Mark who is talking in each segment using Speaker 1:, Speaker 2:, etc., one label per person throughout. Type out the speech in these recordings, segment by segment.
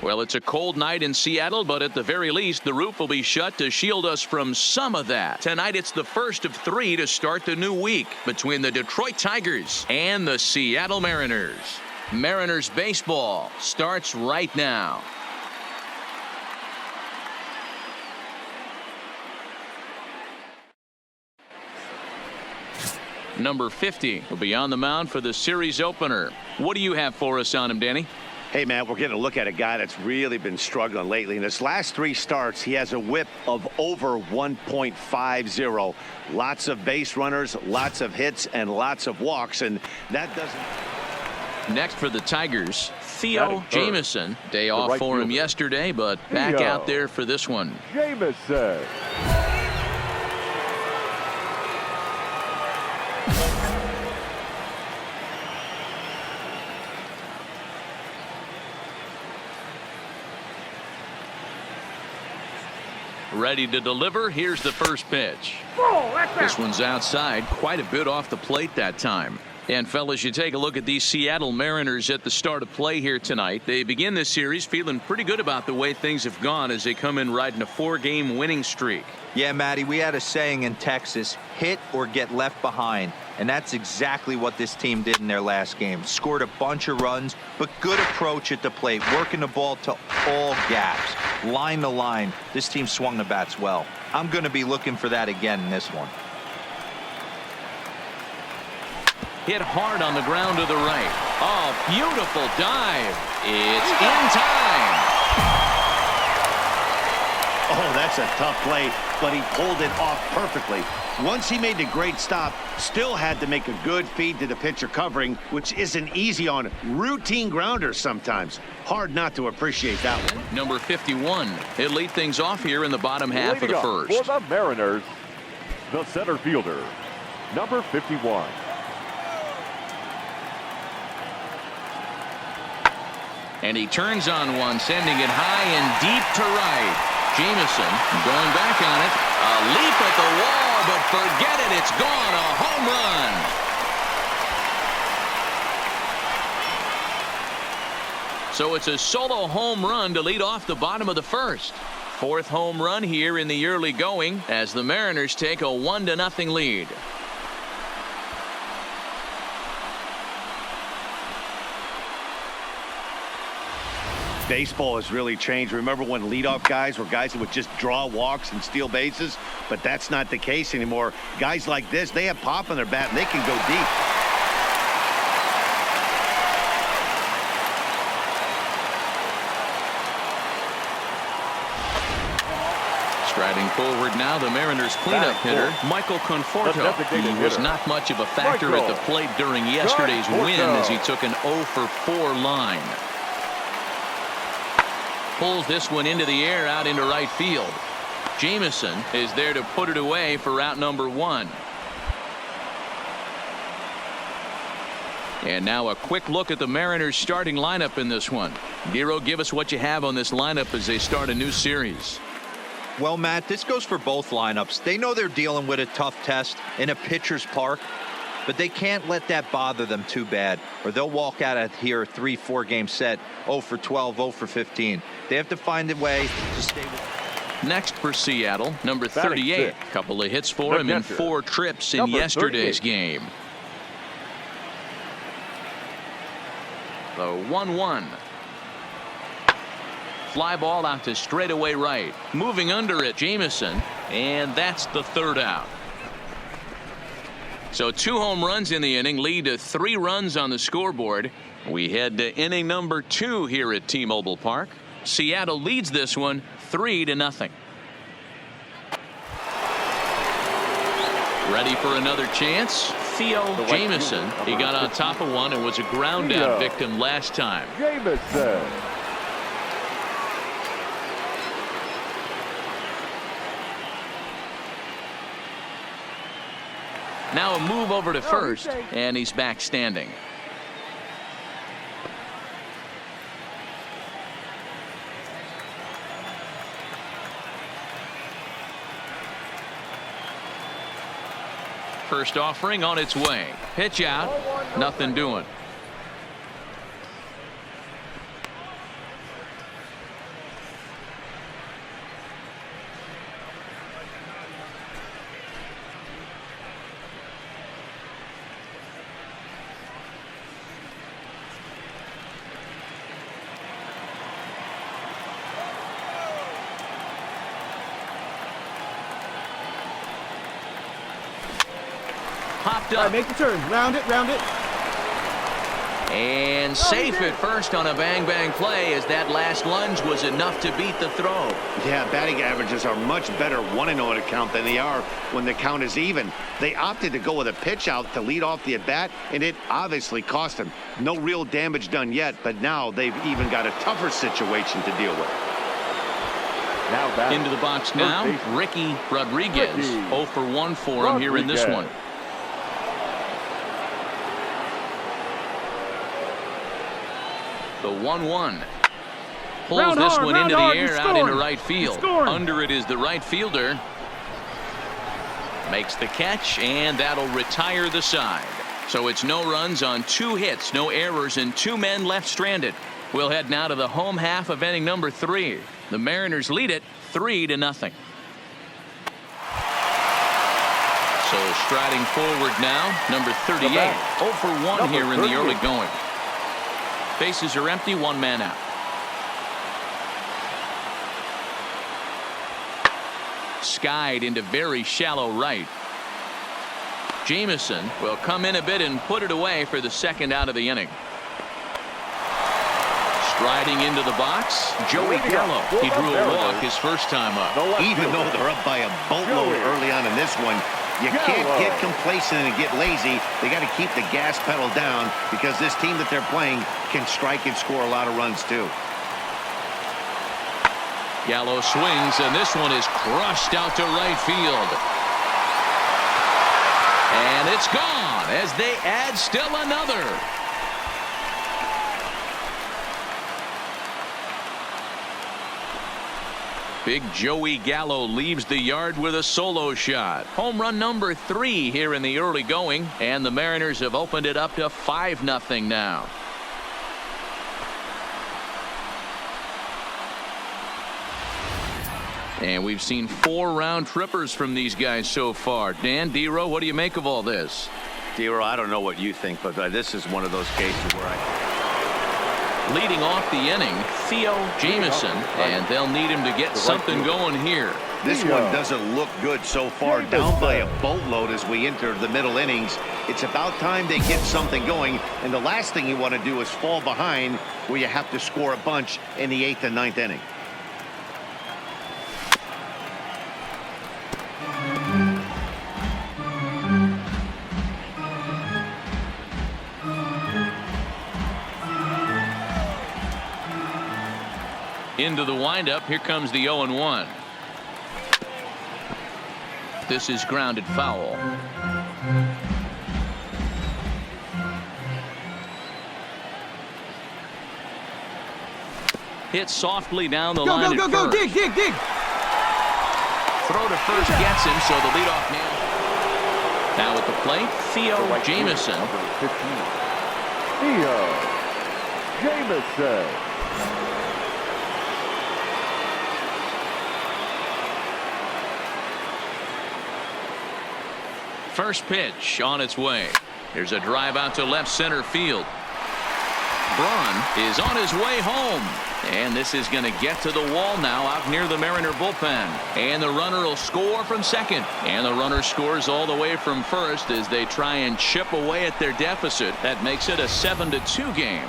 Speaker 1: Well, it's a cold night in Seattle, but at the very least, the roof will be shut to shield us from some of that. Tonight, it's the first of 3 to start the new week between the Detroit Tigers and the Seattle Mariners. Mariners baseball starts right now. Number 50 will be on the mound for the series opener. What do you have for us on him, Danny?
Speaker 2: Hey, man, we're getting a look at a guy that's really been struggling lately. In his last 3 starts, he has a whip of over 1.50. Lots of base runners, lots of hits, and lots of walks, and that doesn't.
Speaker 1: Next for the Tigers, Theo Jamieson. Day off for him yesterday, but back out there for this one.
Speaker 3: Jamieson.
Speaker 1: Ready to deliver. Here's the first pitch. This one's outside, quite a bit off the plate that time. And fellas, you take a look at these Seattle Mariners at the start of play here tonight. They begin this series feeling pretty good about the way things have gone as they come in riding a 4-game winning streak.
Speaker 4: Yeah, Matty, we had a saying in Texas, hit or get left behind. And that's exactly what this team did in their last game. Scored a bunch of runs, but good approach at the plate, working the ball to all gaps, line to line. This team swung the bats well. I'm going to be looking for that again in this one.
Speaker 1: Hit hard on the ground to the right. Oh, beautiful dive. It's in time.
Speaker 2: Oh, that's a tough play, but he pulled it off perfectly. Once he made the great stop, still had to make a good feed to the pitcher covering, which isn't easy on routine grounders sometimes. Hard not to appreciate that one.
Speaker 1: Number 51. He'll lead things off here in the bottom half of the first.
Speaker 3: For the Mariners, the center fielder, number 51.
Speaker 1: And he turns on one, sending it high and deep to right. Jamieson going back on it. A leap at the wall, but forget it. It's gone. A home run. So it's a solo home run to lead off the bottom of the first. 4th home run here in the early going as the Mariners take a 1-0 lead.
Speaker 2: Baseball has really changed. Remember when leadoff guys were guys that would just draw walks and steal bases? But that's not the case anymore. Guys like this, they have pop on their bat and they can go deep.
Speaker 1: Striding forward now, the Mariners cleanup hitter, Michael Conforto. He was not much of a factor at the plate during yesterday's win as he took an 0-for-4 line. Pulls this one into the air out into right field. Jamieson is there to put it away for out number 1. And now a quick look at the Mariners starting lineup in this one. Nero, give us what you have on this lineup as they start a new series.
Speaker 4: Well, Matt, this goes for both lineups. They know they're dealing with a tough test in a pitcher's park, but they can't let that bother them too bad, or they'll walk out of here a 3-4 game set, 0-for-12, 0-for-15. They have to find a way to stay with.
Speaker 1: Next for Seattle, number 38. Couple of hits for him in 4 trips in yesterday's game. The 1-1. Fly ball out to straightaway right. Moving under it, Jamieson, and that's the 3rd out. So 2 home runs in the inning lead to 3 runs on the scoreboard. We head to inning number 2 here at T-Mobile Park. Seattle leads this one 3-0. Ready for another chance? Theo Jamieson. He got on top of one and was a ground out victim last time.
Speaker 3: Jamieson.
Speaker 1: Now a move over to first, and he's back standing. First offering on its way. Pitch out. Nothing doing. popped
Speaker 5: All
Speaker 1: up.
Speaker 5: right, make the turn. Round it, round it.
Speaker 1: And safe at first on a bang-bang play, as that last lunge was enough to beat the throw.
Speaker 2: Yeah, batting averages are much better 1-0 at a count than they are when the count is even. They opted to go with a pitch out to lead off the at-bat, and it obviously cost them. No real damage done yet, but now they've even got a tougher situation to deal with.
Speaker 3: Now back.
Speaker 1: Into the box now, Ricky Rodriguez. 0 for 1 for him here in this one. The 1-1. Pulls this one into the air out into right field. Under it is the right fielder. Makes the catch, and that'll retire the side. So it's no runs on 2 hits, no errors, and 2 men left stranded. We'll head now to the home half of inning number 3. The Mariners lead it 3-0. So striding forward now, number 38. 0 for 1 here in the early going. Bases are empty, 1 man out. Skied into very shallow right. Jameson will come in a bit and put it away for the second out of the inning. Striding into the box, Joey Gallo. He drew a walk his first time up.
Speaker 2: Even though they're up by a boatload early on in this one, you can't get complacent and get lazy. They got to keep the gas pedal down, because this team that they're playing can strike and score a lot of runs too.
Speaker 1: Gallo swings, and this one is crushed out to right field. And it's gone as they add still another. Big Joey Gallo leaves the yard with a solo shot. Home run number 3 here in the early going, and the Mariners have opened it up to 5-0 now. And we've seen 4 round trippers from these guys so far. Dan, D-Row, what do you make of all this?
Speaker 2: D-Row, I don't know what you think, but this is one of those cases where
Speaker 1: Leading off the inning, Theo Jameson, and they'll need him to get something going here.
Speaker 2: This one doesn't look good so far. Down by a boatload as we enter the middle innings. It's about time they get something going, and the last thing you want to do is fall behind where you have to score a bunch in the 8th and 9th inning.
Speaker 1: Into the windup, here comes the 0-1. This is grounded foul. Hit softly down the line.
Speaker 5: Go, dig.
Speaker 1: Throw to first gets him, so the leadoff man. Now at the plate, Theo Jameson.
Speaker 3: Theo Jameson.
Speaker 1: First pitch on its way. There's a drive out to left center field. Braun is on his way home. And this is going to get to the wall now out near the Mariner bullpen. And the runner will score from second. And the runner scores all the way from first as they try and chip away at their deficit. That makes it a 7-2 game.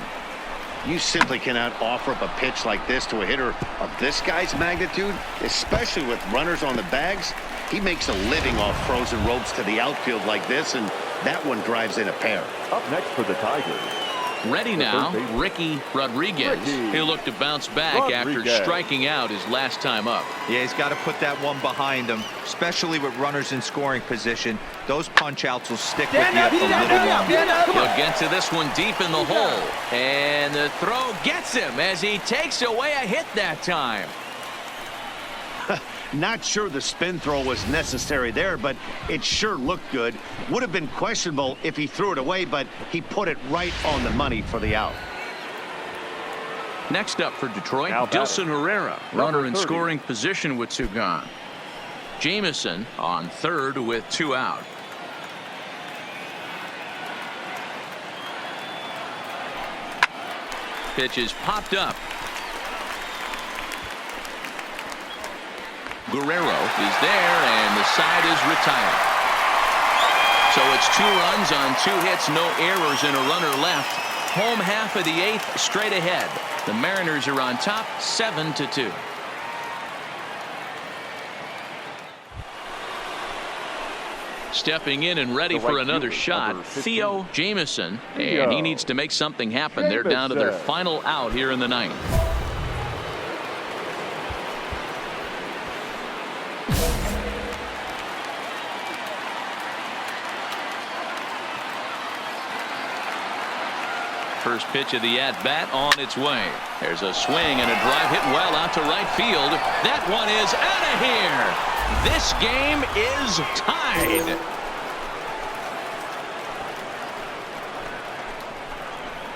Speaker 2: You simply cannot offer up a pitch like this to a hitter of this guy's magnitude, especially with runners on the bags. He makes a living off frozen ropes to the outfield like this, and that one drives in a pair.
Speaker 3: Up next for the Tigers.
Speaker 1: Ready now, Ricky Rodriguez. He'll look to bounce back after striking out his last time up.
Speaker 4: Yeah, he's got to put that one behind him, especially with runners in scoring position. Those punch-outs will stick with you a little longer.
Speaker 1: He'll get to this one deep in the hole. And the throw gets him as he takes away a hit that time.
Speaker 2: Not sure the spin throw was necessary there, but it sure looked good. Would have been questionable if he threw it away, but he put it right on the money for the out.
Speaker 1: Next up for Detroit, Dilson Herrera, runner in scoring position with 2 gone. Jameson on third with 2 out. Pitch is popped up. Guerrero is there, and the side is retired. So it's 2 runs on 2 hits, no errors, and a runner left. Home half of the 8th, straight ahead. The Mariners are on top, 7-2. Stepping in and ready for another shot, Theo Jamieson, and he needs to make something happen. They're down to their final out here in the 9th. First pitch of the at-bat on its way. There's a swing and a drive hit well out to right field. That one is out of here. This game is tied.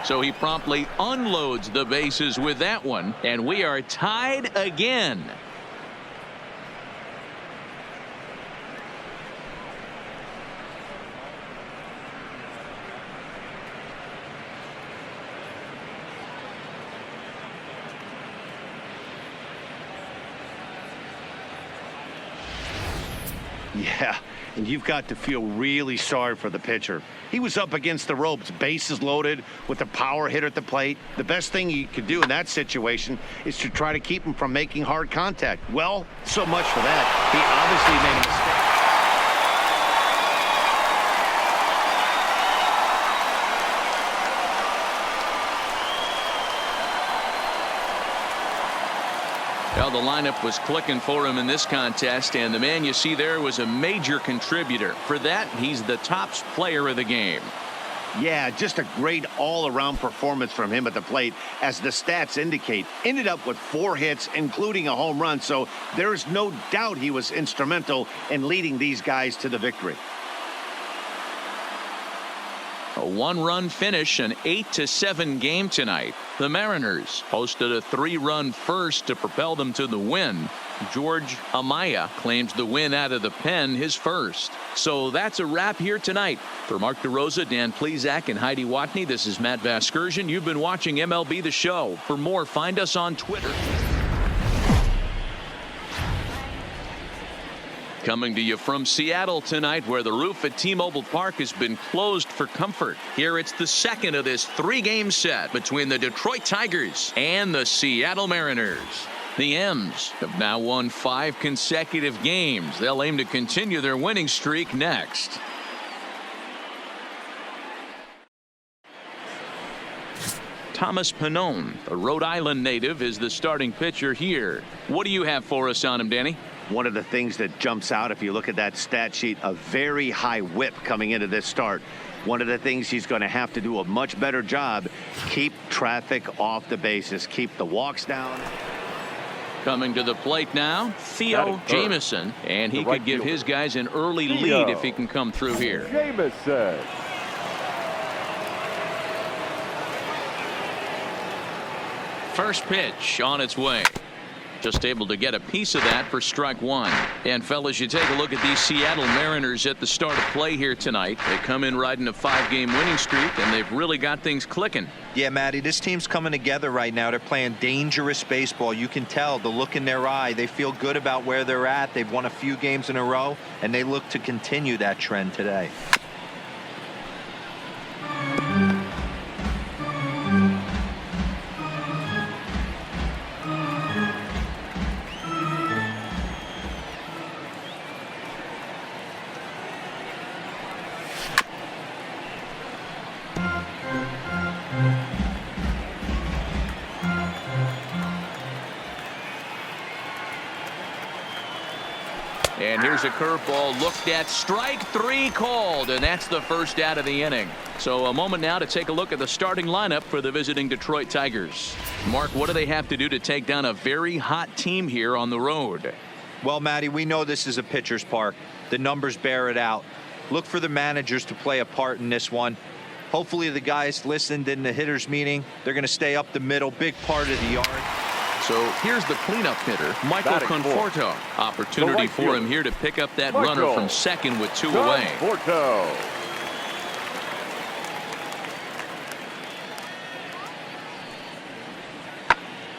Speaker 1: So he promptly unloads the bases with that one, and we are tied again.
Speaker 2: Yeah, and you've got to feel really sorry for the pitcher. He was up against the ropes, bases loaded with a power hitter at the plate. The best thing you could do in that situation is to try to keep him from making hard contact. Well, so much for that. He obviously made a mistake.
Speaker 1: Well, the lineup was clicking for him in this contest, and the man you see there was a major contributor. For that, he's the top player of the game.
Speaker 2: Yeah, just a great all-around performance from him at the plate, as the stats indicate. Ended up with 4 hits, including a home run, so there is no doubt he was instrumental in leading these guys to the victory.
Speaker 1: A 1-run finish, an 8-7 game tonight. The Mariners posted a 3-run first to propel them to the win. George Amaya claims the win out of the pen, his first. So that's a wrap here tonight. For Mark DeRosa, Dan Plesac, and Heidi Watney, this is Matt Vasgersian. You've been watching MLB The Show. For more, find us on Twitter. Coming to you from Seattle tonight, where the roof at T-Mobile Park has been closed for comfort. Here it's the second of this 3-game set between the Detroit Tigers and the Seattle Mariners. The M's have now won 5 consecutive games. They'll aim to continue their winning streak next. Thomas Pannone, a Rhode Island native, is the starting pitcher here. What do you have for us on him, Danny?
Speaker 2: One of the things that jumps out, if you look at that stat sheet, a very high whip coming into this start. One of the things he's going to have to do a much better job, keep traffic off the bases, keep the walks down.
Speaker 1: Coming to the plate now, Theo Jamieson, and he could give his guys an early lead if he can come through here.
Speaker 3: Jamieson.
Speaker 1: First pitch on its way. Just able to get a piece of that for strike 1. And fellas, you take a look at these Seattle Mariners at the start of play here tonight. They come in riding a 5-game winning streak, and they've really got things clicking.
Speaker 4: Yeah, Matty, this team's coming together right now. They're playing dangerous baseball. You can tell the look in their eye. They feel good about where they're at. They've won a few games in a row, and they look to continue that trend today.
Speaker 1: And here's a curveball looked at, strike 3 called, and that's the first out of the inning. So a moment now to take a look at the starting lineup for the visiting Detroit Tigers. Mark, what do they have to do to take down a very hot team here on the road?
Speaker 4: Well, Matty, we know this is a pitcher's park. The numbers bear it out. Look for the managers to play a part in this one. Hopefully the guys listened in the hitters meeting. They're going to stay up the middle, big part of the yard.
Speaker 1: So here's the cleanup hitter, Michael Conforto. Opportunity for him here to pick up that runner from second with 2 away.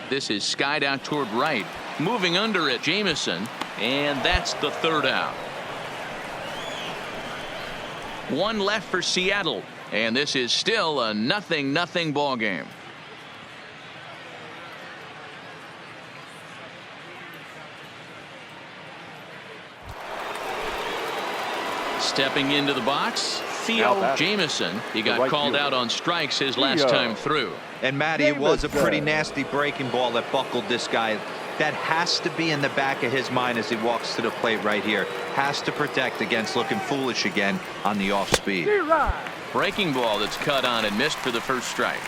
Speaker 1: This is skied out toward right. Moving under it, Jamieson, and that's the 3rd out. One left for Seattle, and this is still a 0-0 ball game. Stepping into the box, Theo Jamieson. He got called out on strikes his last time through.
Speaker 4: And Matty, it was a pretty nasty breaking ball that buckled this guy. That has to be in the back of his mind as he walks to the plate right here. Has to protect against looking foolish again on the off speed.
Speaker 1: Breaking ball that's cut on and missed for the first strike.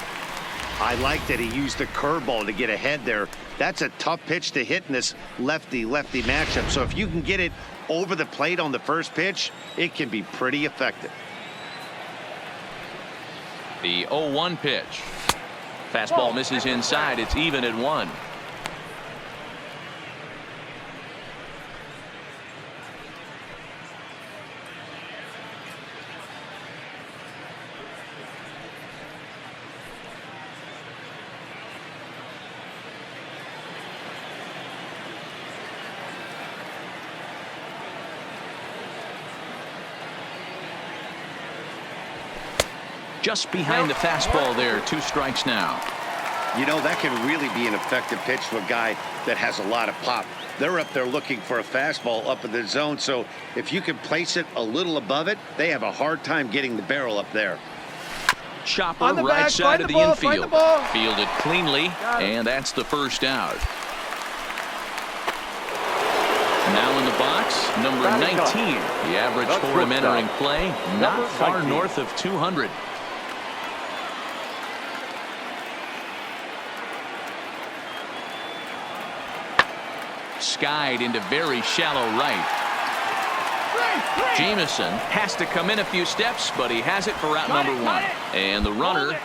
Speaker 2: I like that he used the curveball to get ahead there. That's a tough pitch to hit in this lefty-lefty matchup. So if you can get it over the plate on the first pitch, it can be pretty effective.
Speaker 1: The 0-1 pitch. Fastball misses inside. It's even at 1. Just behind the fastball there. 2 strikes now.
Speaker 2: You know, that can really be an effective pitch to a guy that has a lot of pop. They're up there looking for a fastball up in the zone, so if you can place it a little above it, they have a hard time getting the barrel up there.
Speaker 1: Chopper right side of the infield. Fielded cleanly, and that's the first out. Now in the box, number 19. The average for him entering play, not far north of 200. Skied into very shallow right. Jamieson has to come in a few steps, but he has it for out number 1. And the runner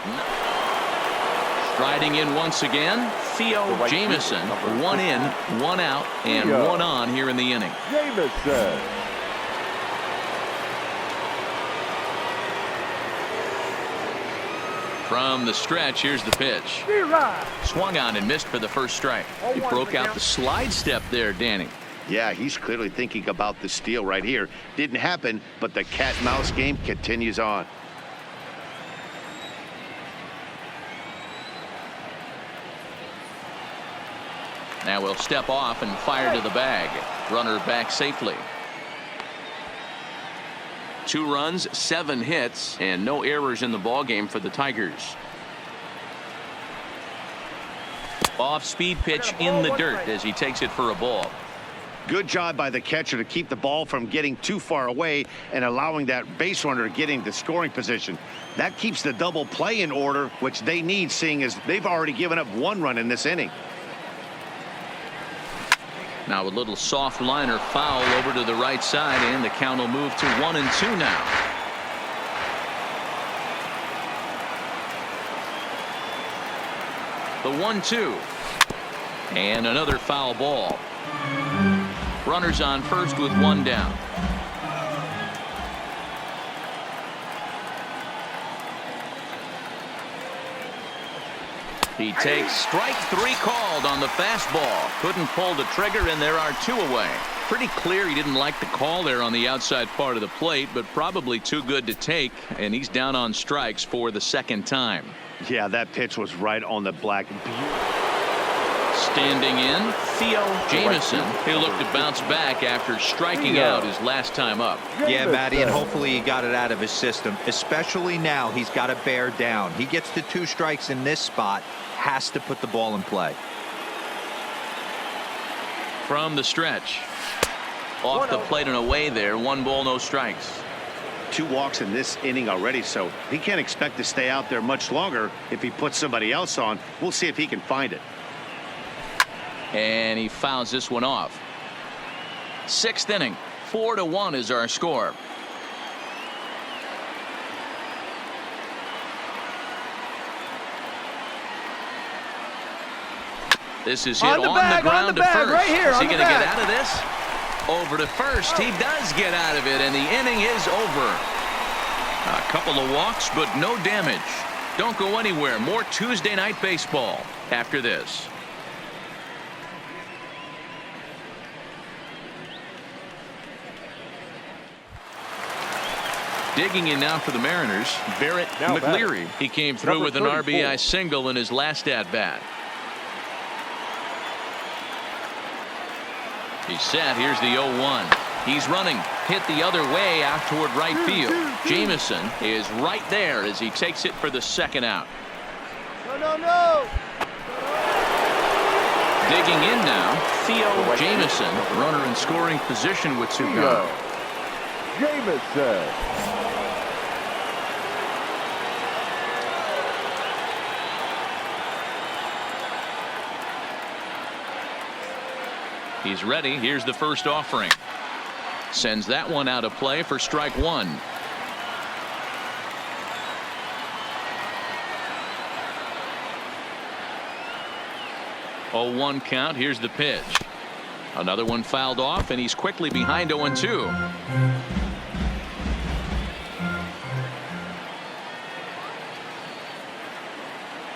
Speaker 1: striding in once again. Theo Jamieson, 1 in, 1 out, and 1 on here in the inning.
Speaker 3: Jamieson.
Speaker 1: From the stretch, here's the pitch. Swung on and missed for the first strike. He broke out the slide step there, Danny.
Speaker 2: Yeah, he's clearly thinking about the steal right here. Didn't happen, but the cat-mouse game continues on.
Speaker 1: Now we'll step off and fire to the bag. Runner back safely. 2 runs, 7 hits, and no errors in the ballgame for the Tigers. Off-speed pitch in the dirt as he takes it for a ball.
Speaker 2: Good job by the catcher to keep the ball from getting too far away and allowing that base runner to get into scoring position. That keeps the double play in order, which they need, seeing as they've already given up 1 run in this inning.
Speaker 1: Now a little soft liner foul over to the right side, and the count will move to 1-2 now. The 1-2. And another foul ball. Runners on first with 1 down. He takes strike 3 called on the fastball. Couldn't pull the trigger, and there are 2 away. Pretty clear he didn't like the call there on the outside part of the plate, but probably too good to take, and he's down on strikes for the 2nd time.
Speaker 2: Yeah, that pitch was right on the black.
Speaker 1: Standing in, Theo Jamieson. He'll look to bounce back after striking out his last time up.
Speaker 4: Yeah, Matty, and hopefully he got it out of his system. Especially now, he's got to bear down. He gets the 2 strikes in this spot, has to put the ball in play.
Speaker 1: From the stretch. Off the plate and away there. 1 ball, no strikes.
Speaker 2: 2 walks in this inning already, so he can't expect to stay out there much longer if he puts somebody else on. We'll see if he can find it.
Speaker 1: And he fouls this one off. 6th inning. 4-1 is our score. This is hit on the ground to first.
Speaker 5: Right here,
Speaker 1: is he
Speaker 5: going
Speaker 1: to get out of this? Over to first. He does get out of it, and the inning is over. A couple of walks, but no damage. Don't go anywhere. More Tuesday Night Baseball after this. Digging in now for the Mariners, Barrett
Speaker 3: Now
Speaker 1: McLeary. He came through
Speaker 3: Number
Speaker 1: with an
Speaker 3: 34.
Speaker 1: RBI single in his last at-bat. He's set. Here's the 0-1. He's running. Hit the other way out toward right field. Jameson is right there as he takes it for the second out.
Speaker 5: No.
Speaker 1: Digging in now, Theo Jameson. Runner in scoring position with two gone.
Speaker 3: Jameson.
Speaker 1: He's ready. Here's the first offering. Sends that one out of play for strike one. Oh, 1 count. Here's the pitch. Another one fouled off, and he's quickly behind 0-2.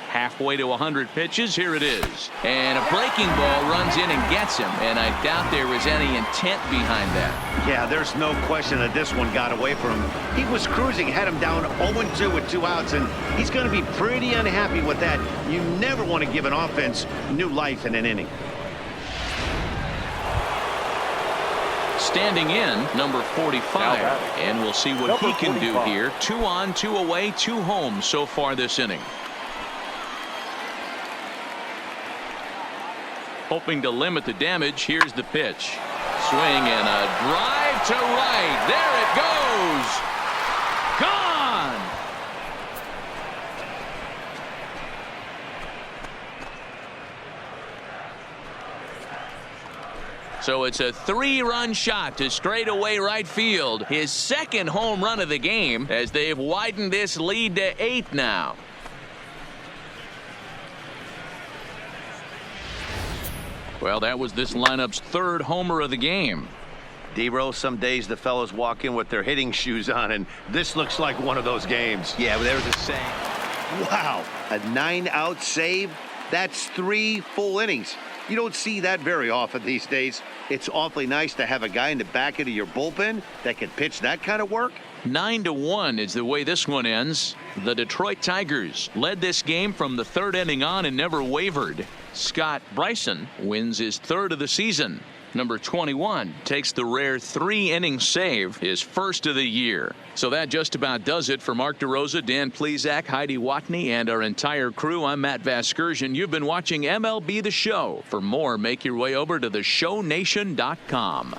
Speaker 1: Halfway to 100 pitches. Here it is. And a breaking ball runs in and gets him. And I doubt there was any intent behind that.
Speaker 2: Yeah, there's no question that this one got away from him. He was cruising, had him down 0-2 with 2 outs, and he's going to be pretty unhappy with that. You never want to give an offense new life in an inning.
Speaker 1: Standing in, number 45. And we'll see what he can do here. 2 on, 2 away, 2 home so far this inning. Hoping to limit the damage. Here's the pitch. Swing and a drive to right. There it goes. Gone. So it's a 3-run shot to straightaway right field. His second home run of the game as they've widened this lead to 8 now. Well, that was this lineup's 3rd homer of the game.
Speaker 2: D-Row, some days the fellas walk in with their hitting shoes on, and this looks like one of those games.
Speaker 4: Yeah, but there's a saying.
Speaker 2: Wow, a 9-out save? That's 3 full innings. You don't see that very often these days. It's awfully nice to have a guy in the back end of your bullpen that can pitch that kind of work.
Speaker 1: 9-1 is the way this one ends. The Detroit Tigers led this game from the 3rd inning on and never wavered. Scott Bryson wins his 3rd of the season. Number 21 takes the rare 3-inning save, his 1st of the year. So that just about does it for Mark DeRosa, Dan Plesac, Heidi Watney, and our entire crew. I'm Matt Vasgersian. You've been watching MLB The Show. For more, make your way over to theshownation.com.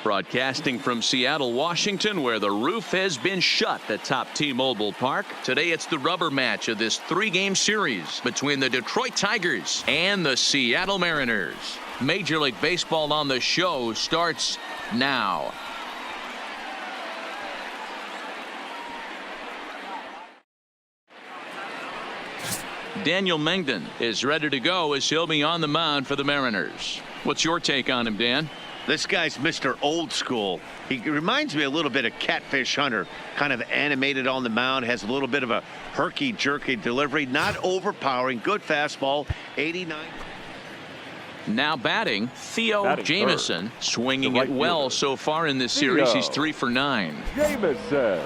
Speaker 1: Broadcasting from Seattle, Washington, where the roof has been shut atop T-Mobile Park. Today it's the rubber match of this 3-game series between the Detroit Tigers and the Seattle Mariners. Major League Baseball on the Show starts now. Daniel Mengden is ready to go as he'll be on the mound for the Mariners. What's your take on him, Dan?
Speaker 2: This guy's Mr. Old School. He reminds me a little bit of Catfish Hunter, kind of animated on the mound, has a little bit of a herky-jerky delivery, not overpowering, good fastball, 89.
Speaker 1: Now batting, Theo Jameson, swinging it well so far in this series. He's 3 for 9.
Speaker 3: Jameson.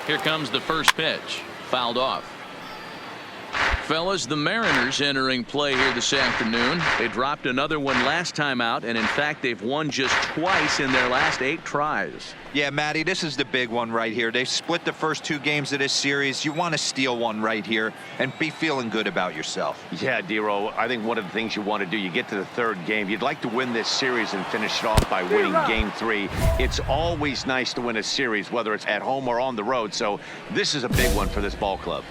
Speaker 1: Here comes the first pitch. Fouled off. Fellas, the Mariners entering play here this afternoon. They dropped another one last time out, and in fact, they've won just twice in their last 8 tries.
Speaker 4: Yeah, Matty, this is the big one right here. They've split the first 2 games of this series. You want to steal one right here and be feeling good about yourself.
Speaker 2: Yeah, D-Row, I think one of the things you want to do, you get to the 3rd game, you'd like to win this series and finish it off by winning game 3. It's always nice to win a series, whether it's at home or on the road, so this is a big one for this ball club.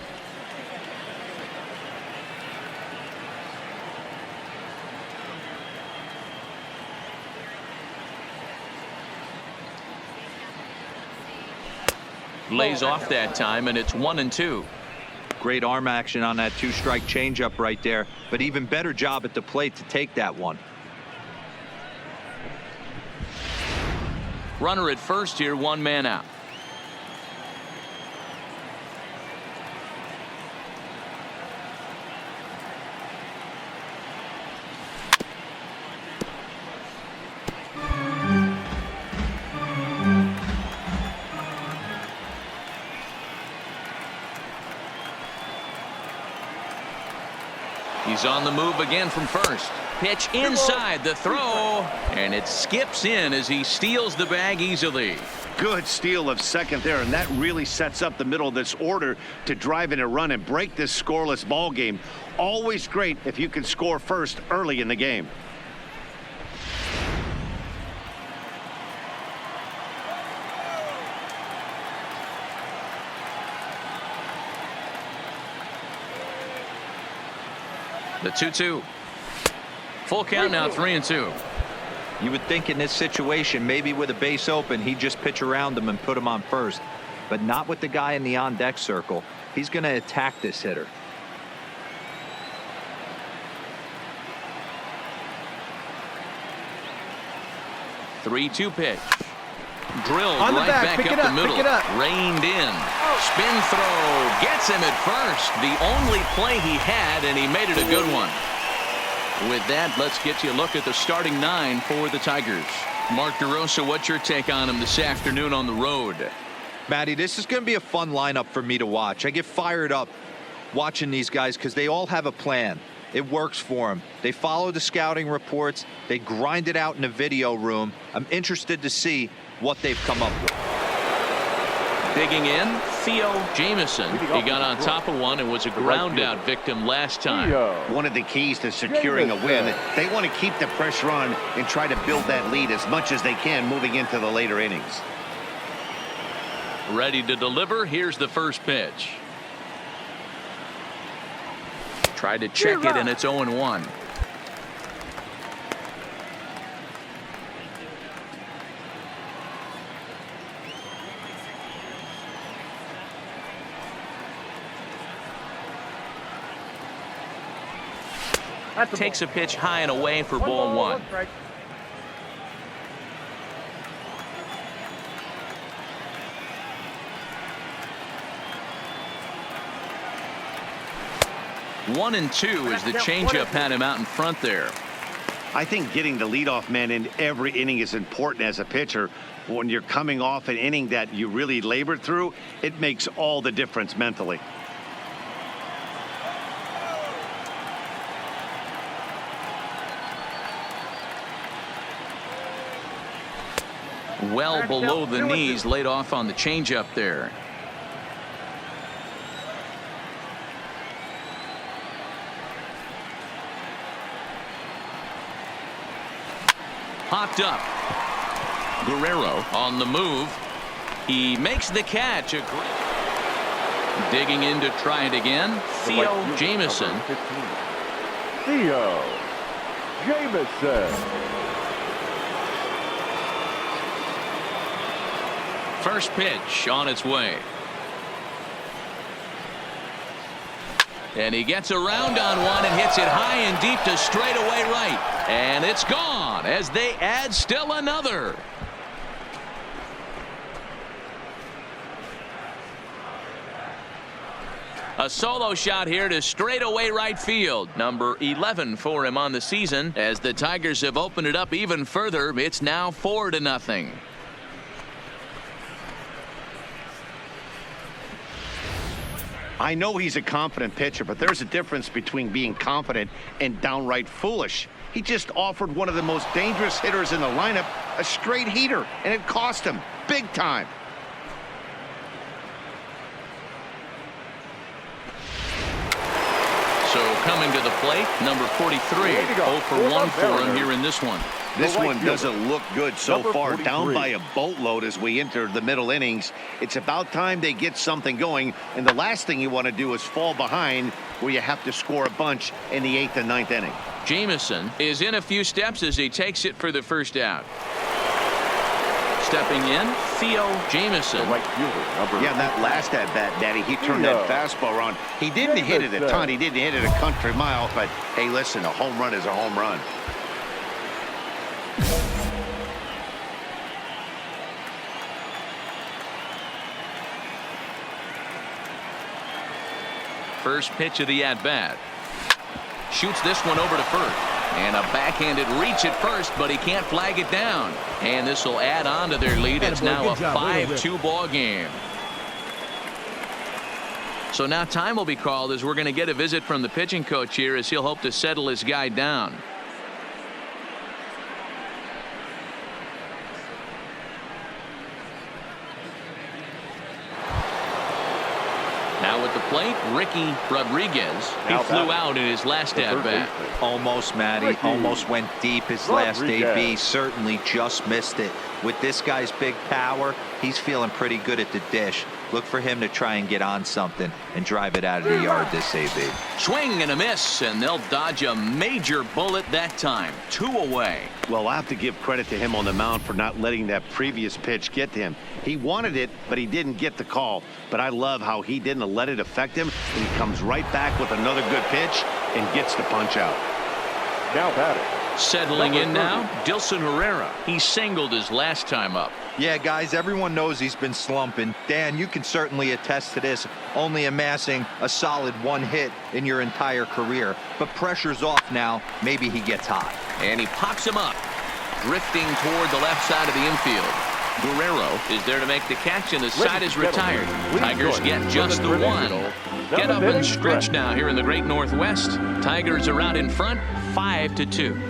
Speaker 1: Lays off that time, and it's 1-2.
Speaker 4: Great arm action on that two-strike changeup right there, but even better job at the plate to take that one.
Speaker 1: Runner at first here, 1 man out. He's on the move again from first. Pitch inside the throw, and it skips in as he steals the bag easily.
Speaker 2: Good steal of second there, and that really sets up the middle of this order to drive in a run and break this scoreless ball game. Always great if you can score first early in the game.
Speaker 1: The 2-2. Full count now, 3-2.
Speaker 4: You would think in this situation, maybe with a base open, he'd just pitch around him and put him on first. But not with the guy in the on-deck circle. He's going to attack this hitter.
Speaker 1: The 3-2 pitch. Drilled
Speaker 5: On the
Speaker 1: right
Speaker 5: back,
Speaker 1: back
Speaker 5: pick
Speaker 1: up
Speaker 5: it
Speaker 1: the
Speaker 5: up,
Speaker 1: middle.
Speaker 5: pick it up.
Speaker 1: Reined in. Spin throw. Gets him at first. The only play he had, and he made it a good one. With that, let's get you a look at the starting 9 for the Tigers. Mark DeRosa, what's your take on him this afternoon on the road?
Speaker 4: Matty, this is going to be a fun lineup for me to watch. I get fired up watching these guys because they all have a plan. It works for them. They follow the scouting reports. They grind it out in the video room. I'm interested to see what they've come up with.
Speaker 1: Digging in, Theo Jamieson. He got on top of one and was a ground out victim last time.
Speaker 2: One of the keys to securing a win, they want to keep the pressure on and try to build that lead as much as they can moving into the later innings.
Speaker 1: Ready to deliver. Here's the first pitch. Tried to check it, and it's 0-1. Takes a pitch high and away for ball 1. One and two as the changeup had him out in front there.
Speaker 2: I think getting the leadoff man in every inning is important as a pitcher. When you're coming off an inning that you really labored through, it makes all the difference mentally.
Speaker 1: Well below the knees, laid off on the changeup there. Popped up. Guerrero on the move. He makes the catch. Digging in to try it again. Theo Jamieson.
Speaker 3: Theo Jamieson.
Speaker 1: First pitch on its way. And he gets around on one and hits it high and deep to straightaway right. And it's gone as they add still another. A solo shot here to straightaway right field. Number 11 for him on the season. As the Tigers have opened it up even further, it's now 4-0.
Speaker 2: I know he's a confident pitcher, but there's a difference between being confident and downright foolish. He just offered one of the most dangerous hitters in the lineup a straight heater, and it cost him big time.
Speaker 1: So coming to the plate, number 43, 0 for 1 for him here in this one.
Speaker 2: This one doesn't look good so far.
Speaker 3: 43.
Speaker 2: Down by a boatload as we enter the middle innings. It's about time they get something going, and the last thing you want to do is fall behind where you have to score a bunch in the 8th and 9th inning.
Speaker 1: Jamieson is in a few steps as he takes it for the first out. Stepping in, Theo Jamieson.
Speaker 3: Right fielder, number
Speaker 2: Yeah, that last at bat, Daddy, he turned that fastball around. He didn't hit it a ton. He didn't hit it a country mile. But, hey, listen, a home run is a home run.
Speaker 1: First pitch of the at-bat. Shoots this one over to first. And a backhanded reach at first, but he can't flag it down. And this will add on to their lead. It's now a 5-2 ball game. So now time will be called as we're going to get a visit from the pitching coach here as he'll hope to settle his guy down. Now at the plate, Ricky Rodriguez. He flew out in his last at-bat.
Speaker 4: Almost, Matty. Almost went deep his last AB. Certainly just missed it. With this guy's big power, he's feeling pretty good at the dish. Look for him to try and get on something and drive it out of the yard this AB.
Speaker 1: Swing and a miss, and they'll dodge a major bullet that time. 2 away.
Speaker 2: Well, I have to give credit to him on the mound for not letting that previous pitch get to him. He wanted it, but he didn't get the call. But I love how he didn't let it affect him, and he comes right back with another good pitch and gets the punch out.
Speaker 3: Now batting.
Speaker 1: Settling in now, Dilson Herrera. He singled his last time up.
Speaker 4: Yeah, guys, everyone knows he's been slumping. Dan, you can certainly attest to this, only amassing a solid 1 hit in your entire career. But pressure's off now. Maybe he gets hot.
Speaker 1: And he pops him up, drifting toward the left side of the infield. Guerrero is there to make the catch, and the side is retired. Tigers get just the one. Get up and stretch now here in the great Northwest. Tigers are out in front, 5-2.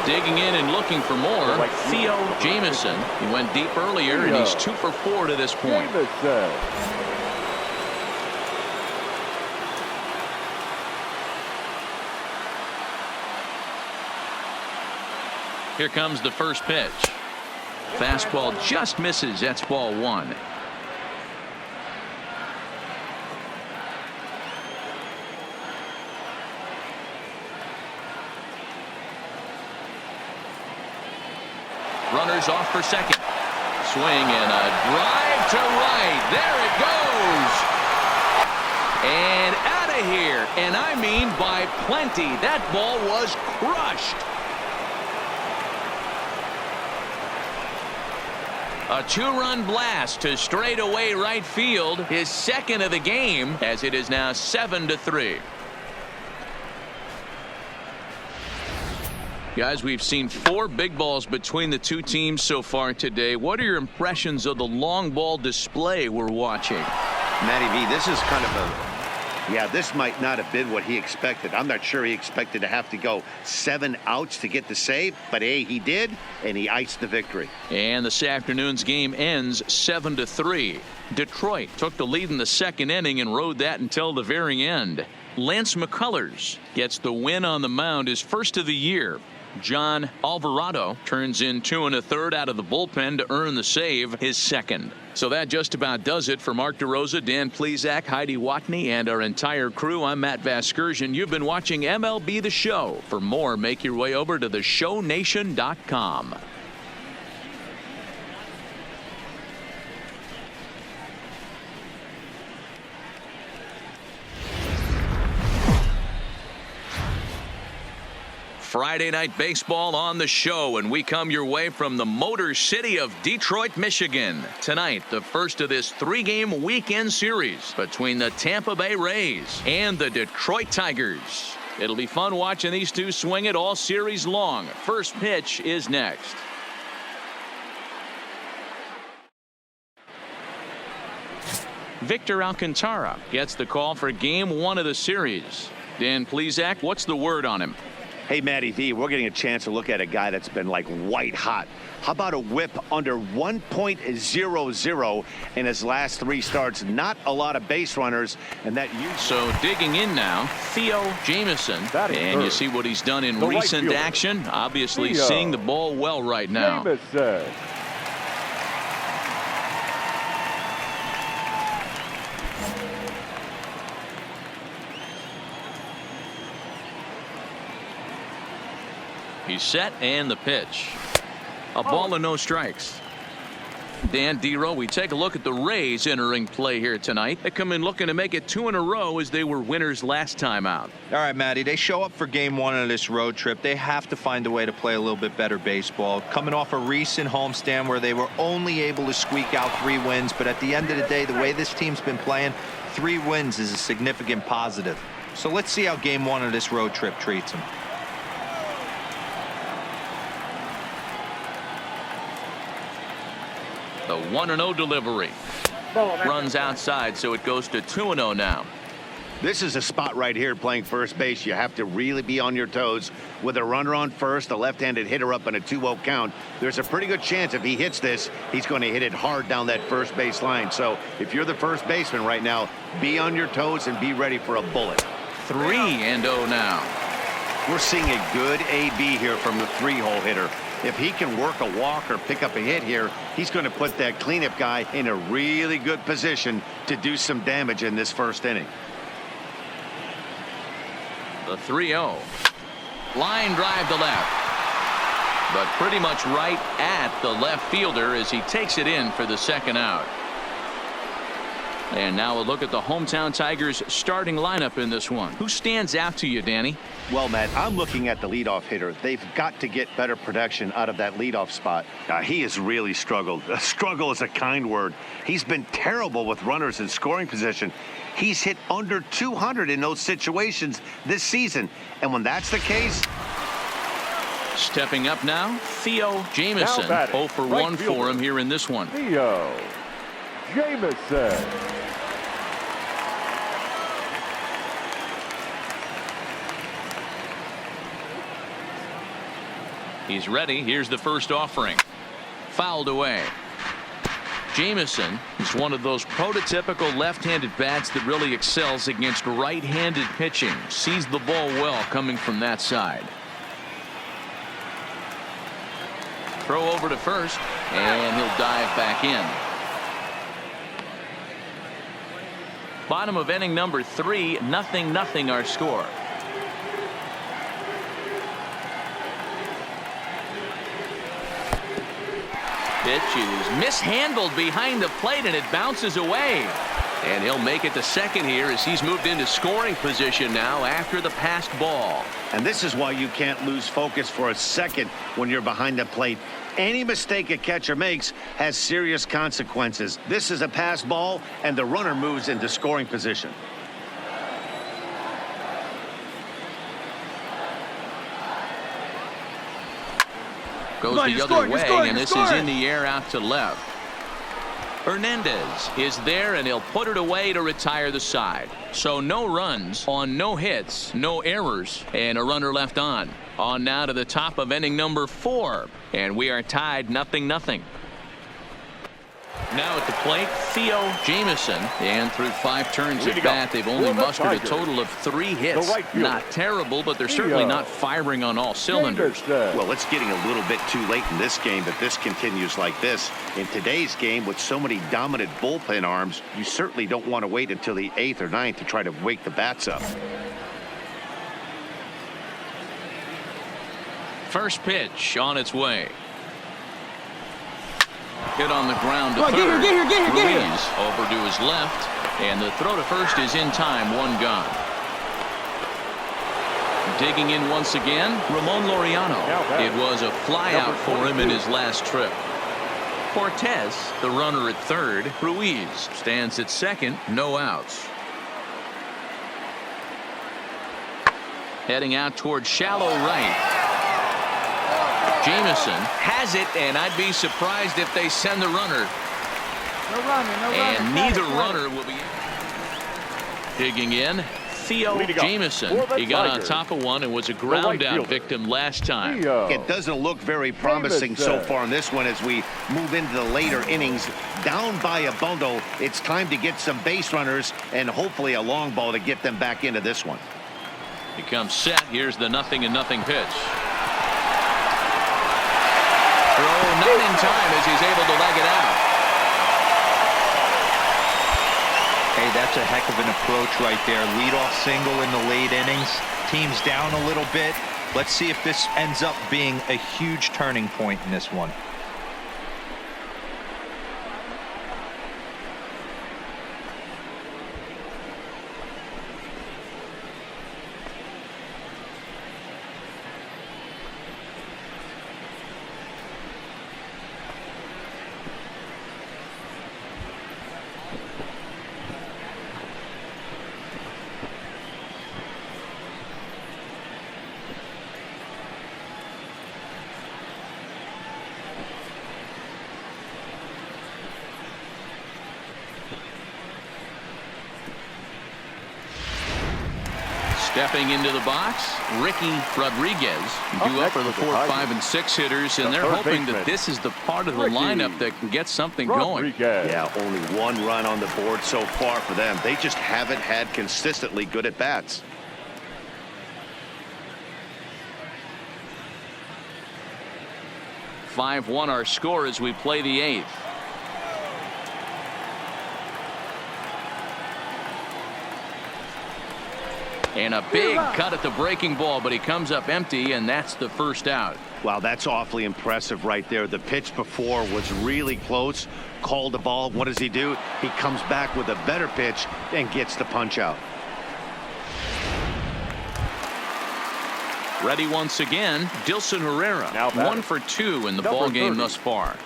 Speaker 1: Digging in and looking for more, Theo Jamieson. He went deep earlier, and he's 2 for 4 to this point. Here comes the first pitch. Fastball just misses. That's ball 1. Runners off for second. Swing and a drive to right. There it goes. And out of here. And I mean by plenty. That ball was crushed. A 2-run blast to straightaway right field. His second of the game, as it is now 7-3. Guys, we've seen 4 big balls between the two teams so far today. What are your impressions of the long ball display we're watching?
Speaker 2: Matty V, this is kind of yeah, this might not have been what he expected. I'm not sure he expected to have to go 7 outs to get the save, but hey, he did, and he iced the victory.
Speaker 1: And this afternoon's game ends 7-3. Detroit took the lead in the second inning and rode that until the very end. Lance McCullers gets the win on the mound, his first of the year. John Alvarado turns in 2 1/3 out of the bullpen to earn the save, his second. So that just about does it for Mark DeRosa, Dan Plesac, Heidi Watney, and our entire crew. I'm Matt Vasgersian. You've been watching MLB The Show. For more, make your way over to theshownation.com. Friday night baseball on the show, and we come your way from the Motor City of Detroit, Michigan. Tonight, the first of this 3-game weekend series between the Tampa Bay Rays and the Detroit Tigers. It'll be fun watching these two swing it all series long. First pitch is next. Victor Alcantara gets the call for game 1 of the series. Dan Plesac, what's the word on him?
Speaker 2: Hey, Matty V, we're getting a chance to look at a guy that's been like white hot. How about a whip under 1.00 in his last 3 starts? Not a lot of base runners, and that
Speaker 1: So digging in now, Theo Jamieson, and you see what he's done in recent action. Obviously seeing the ball well right now. He's set and the pitch. A ball and no strikes. Dan Dero, we take a look at the Rays entering play here tonight. They come in looking to make it 2 in a row as they were winners last time out.
Speaker 4: All right, Matty, they show up for game 1 of this road trip. They have to find a way to play a little bit better baseball. Coming off a recent homestand where they were only able to squeak out 3 wins. But at the end of the day, the way this team's been playing, 3 wins is a significant positive. So let's see how game 1 of this road trip treats them.
Speaker 1: The 1-0 delivery. Runs outside, so it goes to 2-0 now.
Speaker 2: This is a spot right here playing first base. You have to really be on your toes. With a runner on first, a left-handed hitter up in a 2-0 count, there's a pretty good chance if he hits this, he's going to hit it hard down that first base line. So if you're the first baseman right now, be on your toes and be ready for a bullet.
Speaker 1: 3-0 now.
Speaker 2: We're seeing a good AB here from the 3-hole hitter. If he can work a walk or pick up a hit here, he's going to put that cleanup guy in a really good position to do some damage in this first inning.
Speaker 1: The 3-0. Line drive to left. But pretty much right at the left fielder as he takes it in for the second out. And now a look at the hometown Tigers starting lineup in this one. Who stands out to you, Danny?
Speaker 2: Well, Matt, I'm looking at the leadoff hitter. They've got to get better production out of that leadoff spot. He has really struggled. Struggle is a kind word. He's been terrible with runners in scoring position. He's hit under 200 in those situations this season. And when that's the case...
Speaker 1: Stepping up now, Theo Jamieson. 0 for 1 for him here in this one.
Speaker 3: Theo Jamieson.
Speaker 1: He's ready. Here's the first offering. Fouled away. Jamieson is one of those prototypical left-handed bats that really excels against right-handed pitching. Sees the ball well coming from that side. Throw over to first, and he'll dive back in. Bottom of inning number 3, 0-0 our score. Pitch is mishandled behind the plate and it bounces away. And he'll make it to second here as he's moved into scoring position now after the passed ball.
Speaker 2: And this is why you can't lose focus for a second when you're behind the plate. Any mistake a catcher makes has serious consequences. This is a passed ball and the runner moves into scoring position.
Speaker 1: Goes the other way, and this is in the air out to left. Hernandez is there, and he'll put it away to retire the side. So no runs on no hits, no errors, and a runner left on. On now to the top of inning number 4, and we are tied 0-0. Now at the plate, Theo Jamieson, and through 5 turns at bat, they've only mustered a total of 3 hits. Not terrible, but they're certainly not firing on all cylinders.
Speaker 2: Well, it's getting a little bit too late in this game if this continues like this. In today's game, with so many dominant bullpen arms, you certainly don't want to wait until the 8th or 9th to try to wake the bats up.
Speaker 1: First pitch on its way. Hit on the ground to third.
Speaker 5: Get here.
Speaker 1: Ruiz over to his left, and the throw to first is in time. 1 gone. Digging in once again, Ramon Laureano. It was a flyout for him in his last trip. Cortez, the runner at third. Ruiz stands at second. No outs. Heading out toward shallow right. Jamieson has it, and I'd be surprised if they send the runner.
Speaker 5: No runner.
Speaker 1: And neither runner will be digging in. Theo Jamieson. He got on top of one and was a ground out victim last time.
Speaker 2: It doesn't look very promising so far in this one as we move into the later innings. Down by a bundle, it's time to get some base runners and hopefully a long ball to get them back into this one.
Speaker 1: He comes set. Here's the 0-0 pitch. Throw not in time as he's able to leg it out.
Speaker 4: Hey, that's a heck of an approach right there. Leadoff single in the late innings. Team's down a little bit. Let's see if this ends up being a huge turning point in this one.
Speaker 1: Stepping into the box, Ricky Rodriguez, due up for the 4, 5, and 6 hitters, and they're hoping that this is the part of the lineup that can get something going.
Speaker 2: Yeah, only 1 run on the board so far for them. They just haven't had consistently good at bats.
Speaker 1: (5-1) our score as we play the 8th. And a big cut at the breaking ball, but he comes up empty, and that's the first out.
Speaker 2: Wow, that's awfully impressive right there. The pitch before was really close. Called the ball. What does he do? He comes back with a better pitch and gets the punch out.
Speaker 1: Ready once again, Dilson Herrera.
Speaker 3: Now
Speaker 1: 1 for 2 in the ball game thus far.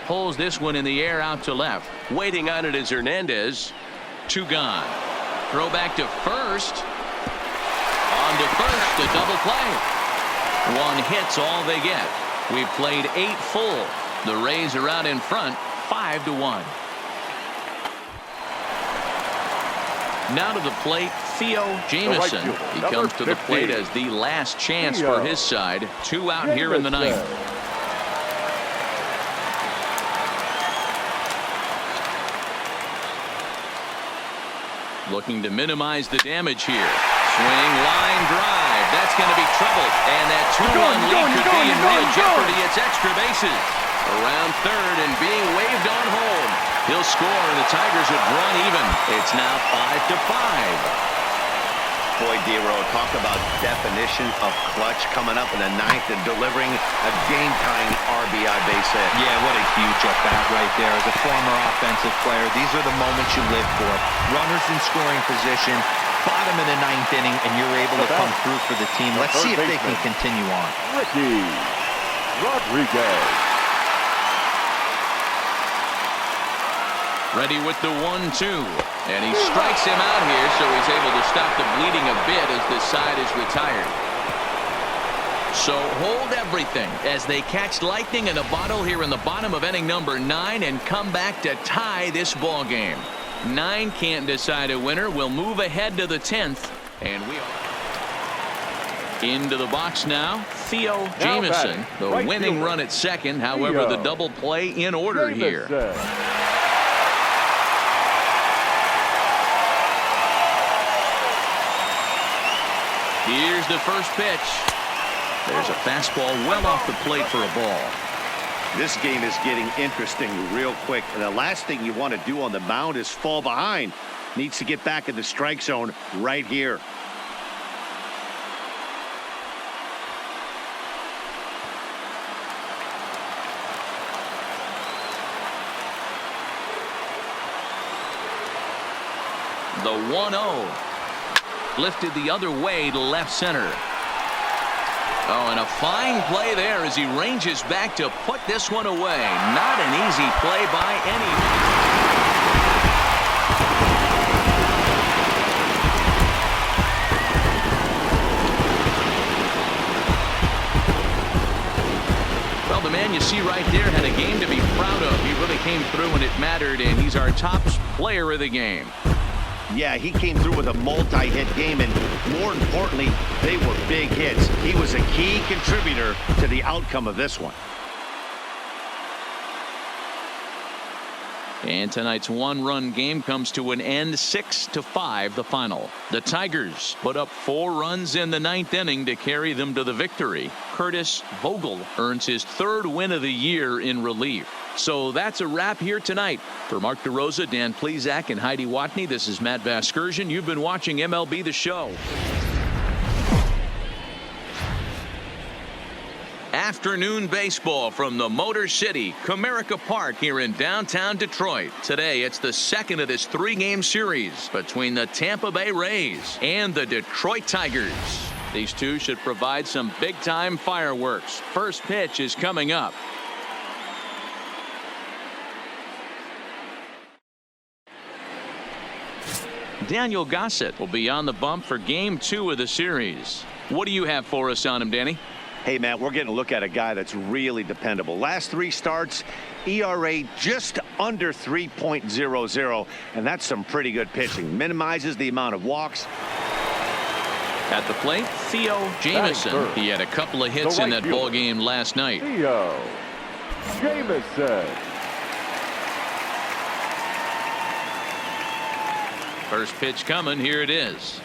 Speaker 1: Pulls this one in the air out to left. Waiting on it is Hernandez. 2 gone. Throw back to first. On to first, a double play. 1 hit's all they get. We've played 8 full. The Rays are out in front, 5-1. Now to the plate, Theo Jamieson. He comes to the plate as the last chance for his side. 2 out here in the 9th. Looking to minimize the damage here. Swing, line, drive. That's going to be trouble. And that 2-1 lead could be in real jeopardy. It's extra bases. Around third and being waved on home. He'll score and the Tigers would run even. It's now 5-5.
Speaker 2: Boy, Dero, talk about definition of clutch coming up in the 9th and delivering a game-tying RBI base hit.
Speaker 4: Yeah, what a huge at-bat right there. As a former offensive player, these are the moments you live for. Runners in scoring position, bottom of the 9th inning, and you're able to come through for the team. Let's see if they can continue on.
Speaker 3: Ricky Rodriguez.
Speaker 1: Ready with the 1-2. And he strikes him out here, so he's able to stop the bleeding a bit as this side is retired. So hold everything as they catch lightning in a bottle here in the bottom of inning number 9 and come back to tie this ball game. 9 can't decide a winner. We'll move ahead to the 10th. And we are into the box now. Theo Jamieson, the winning run at second. However, the double play in order here. Here's the first pitch. There's a fastball well off the plate for a ball.
Speaker 2: This game is getting interesting real quick. And the last thing you want to do on the mound is fall behind. Needs to get back in the strike zone right here.
Speaker 1: The 1-0. Lifted the other way to left center. Oh, and a fine play there as he ranges back to put this one away. Not an easy play by any. Well, the man you see right there had a game to be proud of. He really came through when it mattered, and he's our top player of the game.
Speaker 2: Yeah, he came through with a multi-hit game, and more importantly, they were big hits. He was a key contributor to the outcome of this one.
Speaker 1: And tonight's one-run game comes to an end, 6-5 the final. The Tigers put up 4 runs in the 9th inning to carry them to the victory. Curtis Vogel earns his 3rd win of the year in relief. So that's a wrap here tonight. For Mark DeRosa, Dan Plesac, and Heidi Watney, this is Matt Vasgersian. You've been watching MLB The Show. Afternoon baseball from the Motor City, Comerica Park here in downtown Detroit. Today, it's the 2nd of this 3-game series between the Tampa Bay Rays and the Detroit Tigers. These two should provide some big-time fireworks. First pitch is coming up. Daniel Gossett will be on the bump for Game 2 of the series. What do you have for us on him, Danny?
Speaker 2: Hey, Matt, we're getting a look at a guy that's really dependable. Last 3 starts, ERA just under 3.00, and that's some pretty good pitching. Minimizes the amount of walks.
Speaker 1: At the plate, Theo Jamison. He had a couple of hits in that ball game last night.
Speaker 3: Theo Jamison.
Speaker 1: First pitch coming. Here it is.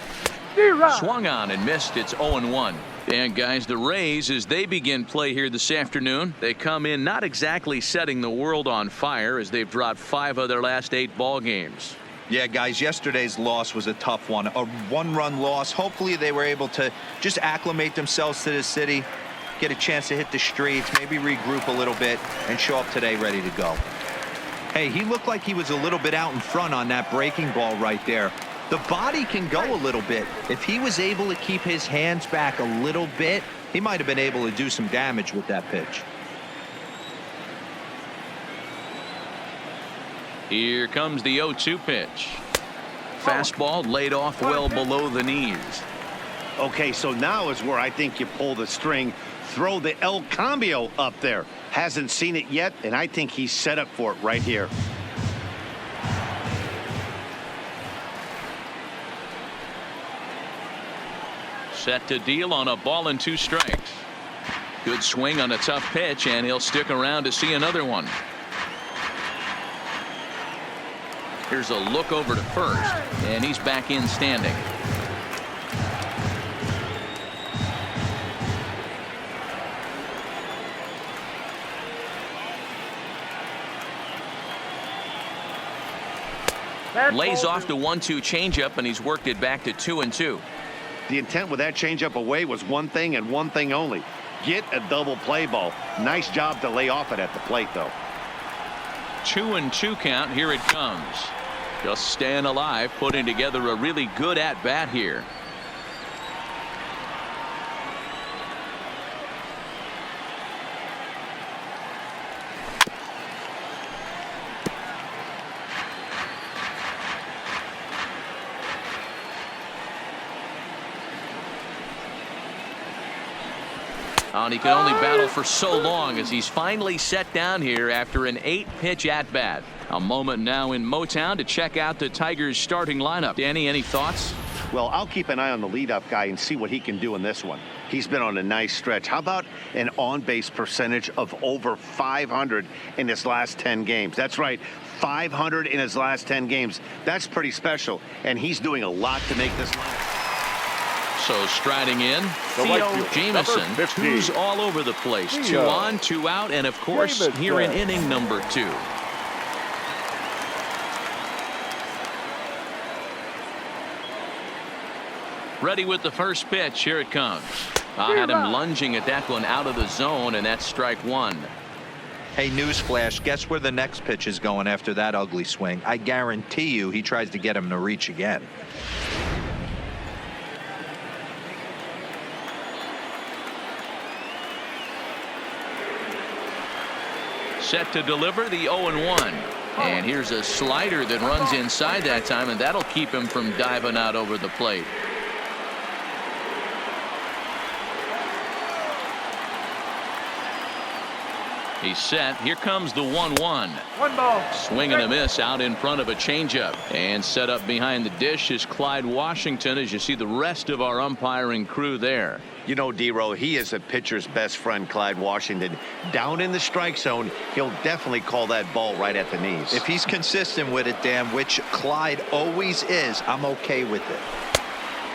Speaker 1: Swung on and missed. It's 0-1. And guys, the Rays, as they begin play here this afternoon, they come in not exactly setting the world on fire as they've dropped 5 of their last 8 ball games.
Speaker 4: Yeah, guys, yesterday's loss was a tough one. A 1-run loss. Hopefully they were able to just acclimate themselves to the city, get a chance to hit the streets, maybe regroup a little bit, and show up today ready to go. Hey, he looked like he was a little bit out in front on that breaking ball right there. The body can go a little bit. If he was able to keep his hands back a little bit, he might have been able to do some damage with that pitch.
Speaker 1: Here comes the 0-2 pitch. Fastball laid off well below the knees.
Speaker 2: Okay, so now is where I think you pull the string, throw the El Cambio up there. Hasn't seen it yet, and I think he's set up for it right here.
Speaker 1: Set to deal on a ball and 2 strikes. Good swing on a tough pitch, and he'll stick around to see another one. Here's a look over to first, and he's back in standing. Lays off the 1-2 changeup, and he's worked it back to 2-2.
Speaker 2: The intent with that changeup away was one thing and one thing only. Get a double play ball. Nice job to lay off it at the plate, though.
Speaker 1: 2-2 count. Here it comes. Just staying alive, putting together a really good at-bat here. And he can only battle for so long as he's finally set down here after an 8-pitch at-bat. A moment now in Motown to check out the Tigers starting lineup. Danny, any thoughts?
Speaker 2: Well, I'll keep an eye on the leadoff guy and see what he can do in this one. He's been on a nice stretch. How about an on-base percentage of over 500 in his last 10 games? That's right, 500 in his last 10 games. That's pretty special, and he's doing a lot to make this lineup.
Speaker 1: So striding in, Theo Jamison, 2's all over the place. 2 on, 2 out, and of course, here in inning number 2. Ready with the first pitch. Here it comes. I had him lunging at that one out of the zone, and that's strike 1.
Speaker 4: Hey, newsflash, guess where the next pitch is going after that ugly swing? I guarantee you he tries to get him to reach again.
Speaker 1: Set to deliver the 0-1. And here's a slider that runs inside that time, and that'll keep him from diving out over the plate. He's set. Here comes the 1-1.
Speaker 5: 1 ball.
Speaker 1: Swing and a miss out in front of a changeup. And set up behind the dish is Clyde Washington, as you see the rest of our umpiring crew there.
Speaker 2: You know, D-Row, he is a pitcher's best friend, Clyde Washington. Down in the strike zone, he'll definitely call that ball right at the knees.
Speaker 4: If he's consistent with it, Dan, which Clyde always is, I'm okay with it.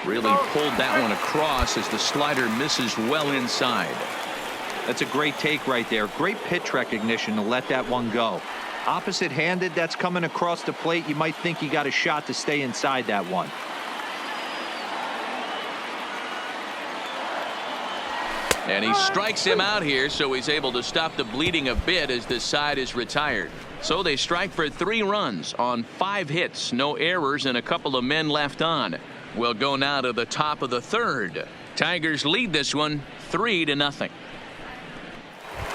Speaker 1: Really pulled that one across as the slider misses well inside.
Speaker 4: That's a great take right there. Great pitch recognition to let that one go. Opposite-handed, that's coming across the plate. You might think he got a shot to stay inside that one.
Speaker 1: And he strikes him out here, so he's able to stop the bleeding a bit as this side is retired. So they strike for 3 runs on 5 hits, no errors, and a couple of men left on. We'll go now to the top of the 3rd. Tigers lead this one 3-0.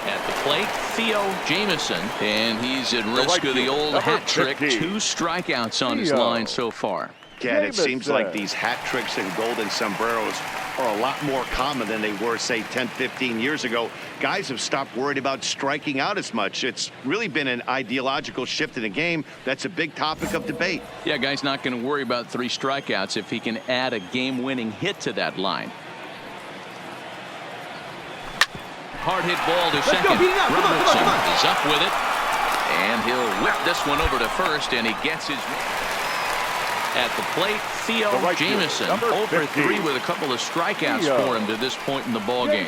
Speaker 1: At the plate, Theo Jamieson, and he's at risk of the old hat trick. 2 strikeouts on his line so far.
Speaker 2: Ken, it seems like these hat tricks and golden sombreros are a lot more common than they were, say, 10, 15 years ago. Guys have stopped worried about striking out as much. It's really been an ideological shift in the game. That's a big topic of debate.
Speaker 1: Yeah, guy's not going to worry about 3 strikeouts if he can add a game-winning hit to that line. Hard hit ball to second. Robertson is up with it, and he'll whip this one over to first, and he gets his. At the plate, Theo Jamieson, 0 for 3 with a couple of strikeouts for him to this point in the ball game.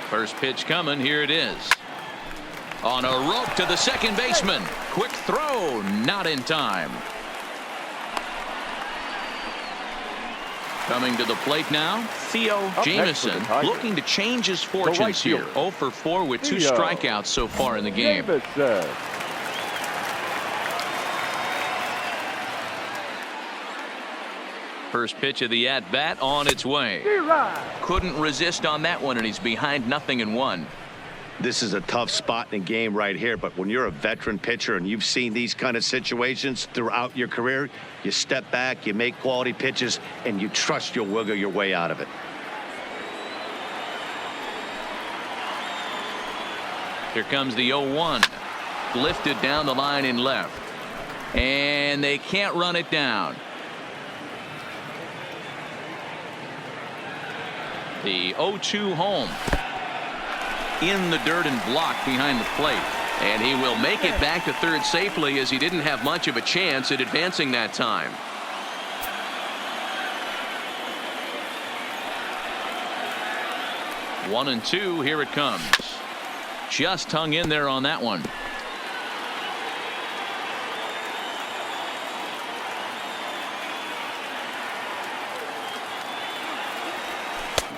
Speaker 1: First pitch coming. Here it is. On a rope to the second baseman. Quick throw, not in time. Coming to the plate now, Theo Jamieson, looking to change his fortunes here. 0 for 4 with 2 strikeouts so far in the game. First pitch of the at-bat on its way. Couldn't resist on that one, and he's behind 0-1.
Speaker 2: This is a tough spot in the game right here, but when you're a veteran pitcher and you've seen these kind of situations throughout your career, you step back, you make quality pitches, and you trust you'll wiggle your way out of it.
Speaker 1: Here comes the 0-1. Lifted down the line in left. And they can't run it down. The 0-2 home. In the dirt and blocked behind the plate, and he will make it back to third safely, as he didn't have much of a chance at advancing that time. One and two, here it comes. Just hung in there on that one.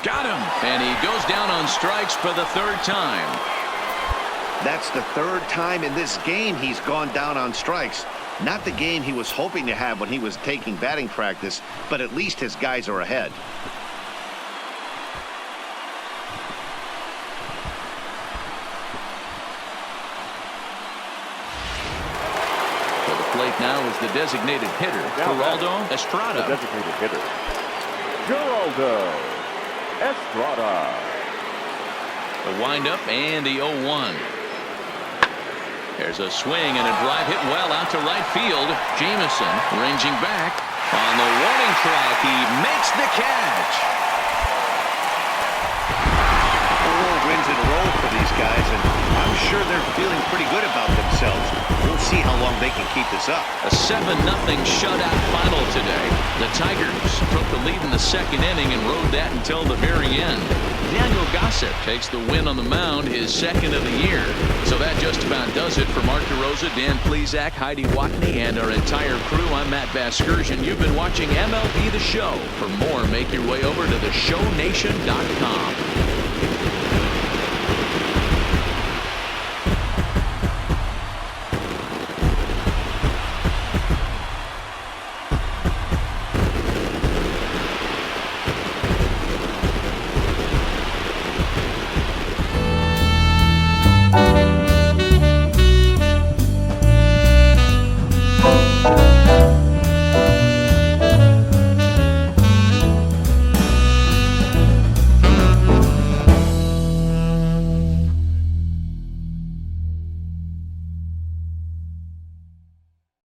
Speaker 1: Got him, and he goes down on strikes for the 3rd time.
Speaker 2: That's the 3rd time in this game he's gone down on strikes. Not the game he was hoping to have when he was taking batting practice, but at least his guys are ahead.
Speaker 1: To the plate now is the designated hitter, Geraldo Estrada.
Speaker 3: The designated hitter, Geraldo Estrada.
Speaker 1: The windup and the 0-1. There's a swing and a drive hit well out to right field. Jamieson ranging back on the warning track. He makes the catch.
Speaker 2: 4 wins in a row for these guys, and I'm sure they're feeling pretty good about themselves. We'll see how long they can keep this up.
Speaker 1: A 7-0 shutout final today. The Tigers took the lead in the 2nd inning and rode that until the very end. Daniel Gossett takes the win on the mound, his 2nd of the year. So that just about does it for Mark DeRosa, Dan Plesac, Heidi Watney, and our entire crew. I'm Matt Vasgersian. You've been watching MLB The Show. For more, make your way over to theshownation.com.